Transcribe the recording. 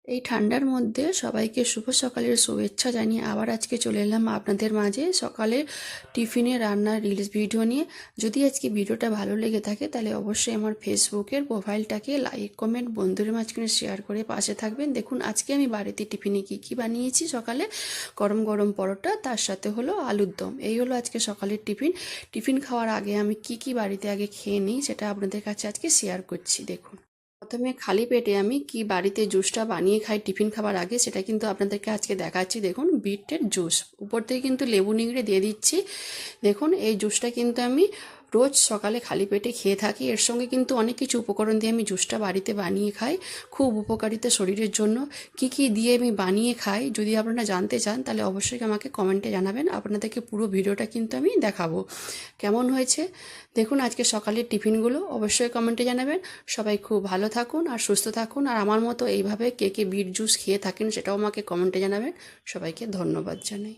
এই ঠান্ডার মধ্যে সবাইকে শুভ সকালের শুভেচ্ছা জানিয়ে আবার আজকে চলে এলাম আপনাদের মাঝে সকালে টিফিনে রান্নার রিলস ভিডিও নিয়ে। যদি আজকে ভিডিওটা ভালো লেগে থাকে তাহলে অবশ্যই আমার ফেসবুকের প্রোফাইলটাকে লাইক কমেন্ট বন্ধুদের মাঝখানে শেয়ার করে পাশে থাকবেন। দেখুন আজকে আমি বাড়িতে টিফিনে কী বানিয়েছি। সকালে গরম গরম পরোটা, তার সাথে হলো আলুর দম। এই হলো আজকে সকালের টিফিন খাওয়ার আগে আমি কি বাড়িতে আগে খেয়ে নিই সেটা আপনাদের কাছে আজকে শেয়ার করছি। দেখুন, প্রথমে খালি পেটে আমি কি বাড়িতে জুসটা বানিয়ে খাই টিফিন খাবার আগে সেটা কিন্তু আপনাদেরকে আজকে দেখাচ্ছি। দেখুন, বিটের জুস, উপর থেকে কিন্তু লেবু নিংড়ে দিয়ে দিচ্ছি। দেখুন, এই জুসটা কিন্তু আমি রোজ সকালে খালি পেটে খেয়ে থাকি। এর সঙ্গে কিন্তু অনেক কিছু উপকরণ দিয়ে আমি জুসটা বাড়িতে বানিয়ে খাই, খুব উপকারিতা শরীরের জন্য। কি দিয়ে আমি বানিয়ে খাই যদি আপনারা জানতে চান তাহলে অবশ্যই আমাকে কমেন্টে জানাবেন। আপনাদেরকে পুরো ভিডিওটা কিন্তু আমি দেখাবো কেমন হয়েছে। দেখুন আজকে সকালের টিফিনগুলো অবশ্যই কমেন্টে জানাবেন। সবাই খুব ভালো থাকুন আর সুস্থ থাকুন, আর আমার মতো এইভাবে কে বিট জুস খেয়ে থাকেন সেটাও আমাকে কমেন্টে জানাবেন। সবাইকে ধন্যবাদ জানাই।